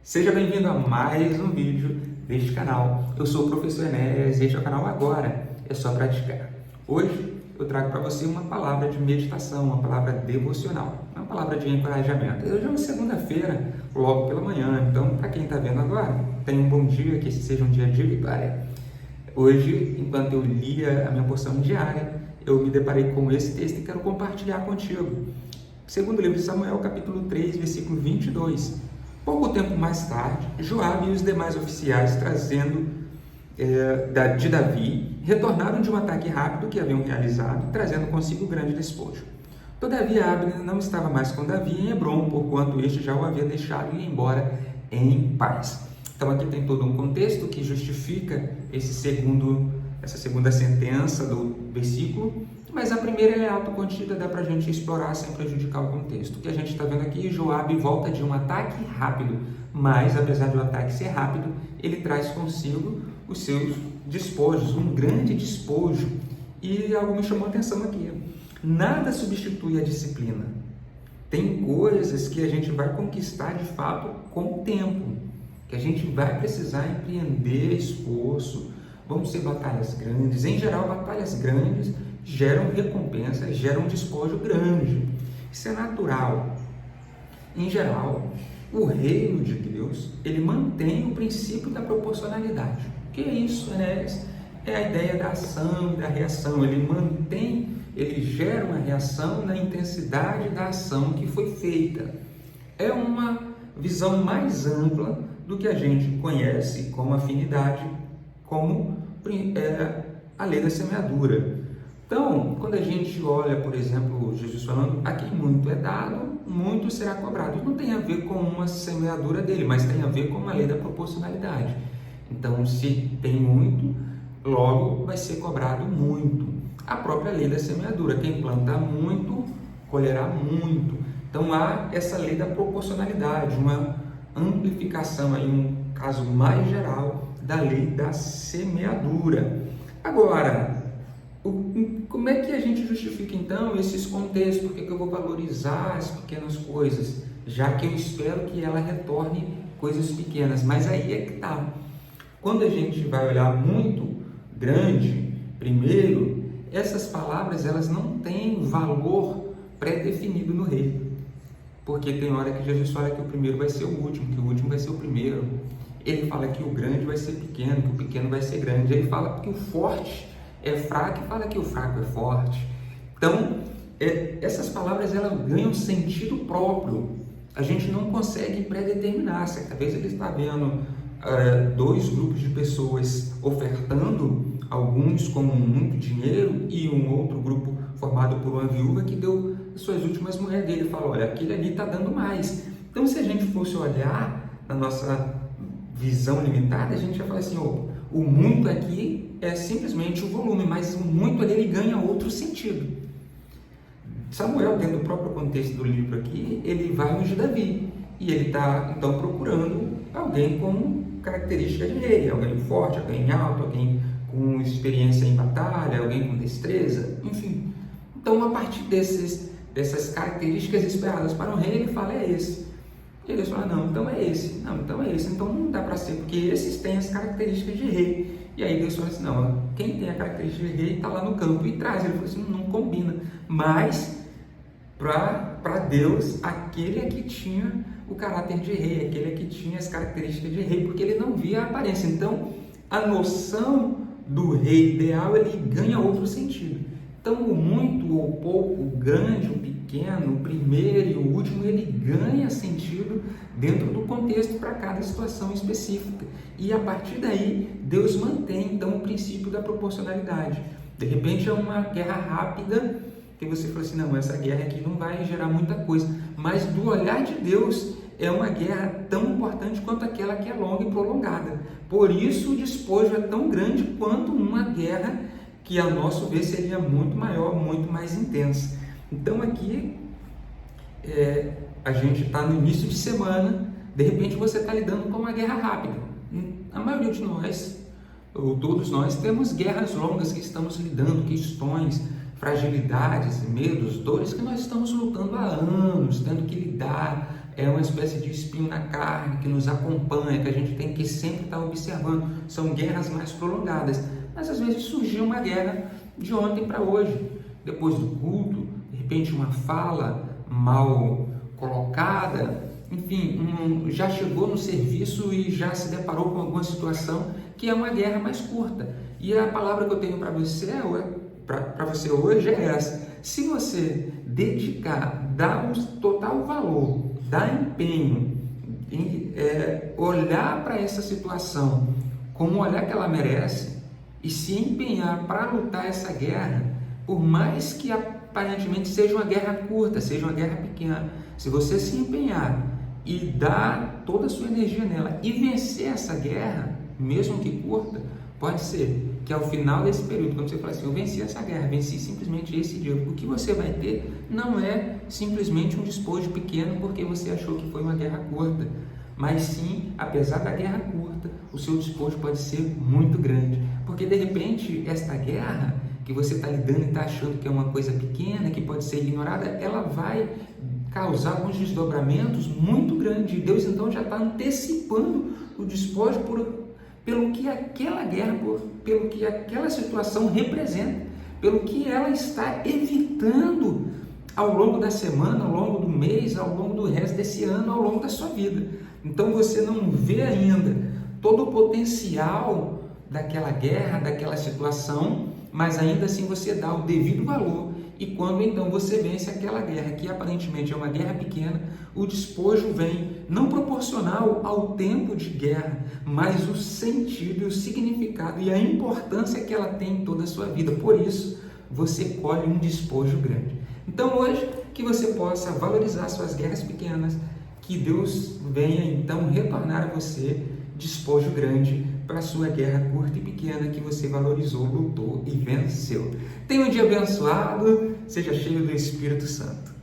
Seja bem-vindo a mais um vídeo deste canal. Eu sou o professor Enéas e este é o canal Agora é Só Praticar. Hoje eu trago para você uma palavra de meditação, uma palavra devocional, uma palavra de encorajamento. Hoje é uma segunda-feira, logo pela manhã, então para quem está vendo agora, tenha um bom dia, que esse seja um dia de vitória. Hoje, enquanto eu lia a minha porção diária, eu me deparei com esse texto e quero compartilhar contigo. Segundo livro de Samuel, capítulo 3, versículo 22. Pouco tempo mais tarde, Joabe e os demais oficiais de Davi retornaram de um ataque rápido que haviam realizado, trazendo consigo grande despojo. Todavia, Abner não estava mais com Davi em Hebrom, porquanto este já o havia deixado ir embora em paz. Então aqui tem todo um contexto que justifica essa segunda sentença do versículo, mas a primeira é autocontida, dá para a gente explorar sem prejudicar o contexto. O que a gente está vendo aqui, Joabe volta de um ataque rápido, mas apesar do ataque ser rápido, ele traz consigo os seus despojos, um grande despojo. E algo me chamou a atenção aqui. Nada substitui a disciplina. Tem coisas que a gente vai conquistar de fato com o tempo, que a gente vai precisar empreender esforço. Vão ser batalhas grandes. Em geral, batalhas grandes geram recompensa, geram um despojo grande. Isso é natural. Em geral, o reino de Deus, ele mantém o princípio da proporcionalidade. O que é isso, né? É a ideia da ação e da reação. Ele gera uma reação na intensidade da ação que foi feita. É uma visão mais ampla do que a gente conhece como afinidade, como a lei da semeadura. Então, quando a gente olha, por exemplo, Jesus falando, a quem muito é dado, muito será cobrado. Isso não tem a ver com uma semeadura dele, mas tem a ver com a lei da proporcionalidade. Então, se tem muito, logo vai ser cobrado muito. A própria lei da semeadura, quem planta muito, colherá muito. Então, há essa lei da proporcionalidade, uma amplificação, aí, um caso mais geral da lei da semeadura. Agora, como é que a gente justifica então esses contextos? Por que eu vou valorizar as pequenas coisas, já que eu espero que ela retorne coisas pequenas? Mas aí é que está. Quando a gente vai olhar muito grande, primeiro, essas palavras elas não têm valor pré-definido no reino. Porque tem hora que Jesus fala que o primeiro vai ser o último, que o último vai ser o primeiro. Ele fala que o grande vai ser pequeno, que o pequeno vai ser grande. Ele fala que o forte é fraco e fala que o fraco é forte. Então, essas palavras elas ganham sentido próprio. A gente não consegue predeterminar. Certa vez ele está vendo dois grupos de pessoas ofertando, alguns com muito dinheiro e um outro grupo formado por uma viúva que deu as suas últimas moedas dele. Ele fala, olha, aquele ali está dando mais. Então, se a gente fosse olhar na nossa visão limitada, a gente vai falar assim, o muito aqui é simplesmente o volume, mas o muito ali ele ganha outro sentido. Samuel, dentro do próprio contexto do livro aqui, ele vai ungir Davi, e ele está então procurando alguém com características de rei, alguém forte, alguém alto, alguém com experiência em batalha, alguém com destreza, enfim. Então, a partir dessas características esperadas para um rei, ele fala, é esse. E eles falam, não, então é esse, então não dá para ser, porque esses têm as características de rei. E aí Deus fala assim, não, quem tem a característica de rei está lá no campo e traz. Ele falou assim, não combina, mas para Deus, aquele é que tinha o caráter de rei, aquele é que tinha as características de rei, porque ele não via a aparência. Então, a noção do rei ideal, ele ganha outro sentido. Então, o muito ou pouco, o grande, o pequeno, o primeiro e o último, ele ganha sentido dentro do contexto para cada situação específica. E a partir daí, Deus mantém, então, o princípio da proporcionalidade. De repente, é uma guerra rápida, que você fala assim, não, essa guerra aqui não vai gerar muita coisa. Mas, do olhar de Deus, é uma guerra tão importante quanto aquela que é longa e prolongada. Por isso, o despojo é tão grande quanto uma guerra que, a nosso ver, seria muito maior, muito mais intensa. Então, aqui, a gente está no início de semana, de repente você está lidando com uma guerra rápida. A maioria de nós, ou todos nós, temos guerras longas que estamos lidando, questões, fragilidades, medos, dores que nós estamos lutando há anos, tendo que lidar, é uma espécie de espinho na carne que nos acompanha, que a gente tem que sempre estar observando. São guerras mais prolongadas, mas às vezes surgiu uma guerra de ontem para hoje, depois do culto, de repente uma fala mal colocada, enfim, já chegou no serviço e já se deparou com alguma situação que é uma guerra mais curta. E a palavra que eu tenho para você hoje é essa: se você dedicar, dar um total valor, dar empenho, olhar para essa situação como o olhar que ela merece e se empenhar para lutar essa guerra, por mais que aparentemente seja uma guerra curta, seja uma guerra pequena, se você se empenhar e dar toda a sua energia nela e vencer essa guerra, mesmo que curta, pode ser que ao final desse período, quando você fala assim, eu venci essa guerra, venci simplesmente esse dia, o que você vai ter não é simplesmente um despojo pequeno porque você achou que foi uma guerra curta, mas sim, apesar da guerra curta, o seu despojo pode ser muito grande, porque de repente esta guerra que você está lidando e está achando que é uma coisa pequena, que pode ser ignorada, ela vai causar alguns desdobramentos muito grandes. Deus então já está antecipando o despojo pelo que aquela guerra, pelo que aquela situação representa, pelo que ela está evitando ao longo da semana, ao longo do mês, ao longo do resto desse ano, ao longo da sua vida. Então você não vê ainda todo o potencial daquela guerra, daquela situação, mas ainda assim você dá o devido valor. E quando então você vence aquela guerra, que aparentemente é uma guerra pequena, o despojo vem não proporcional ao tempo de guerra, mas o sentido, o significado e a importância que ela tem em toda a sua vida. Por isso, você colhe um despojo grande. Então hoje, que você possa valorizar suas guerras pequenas, que Deus venha então retornar a você despojo grande para a sua guerra curta e pequena que você valorizou, lutou e venceu. Tenha um dia abençoado, seja cheio do Espírito Santo.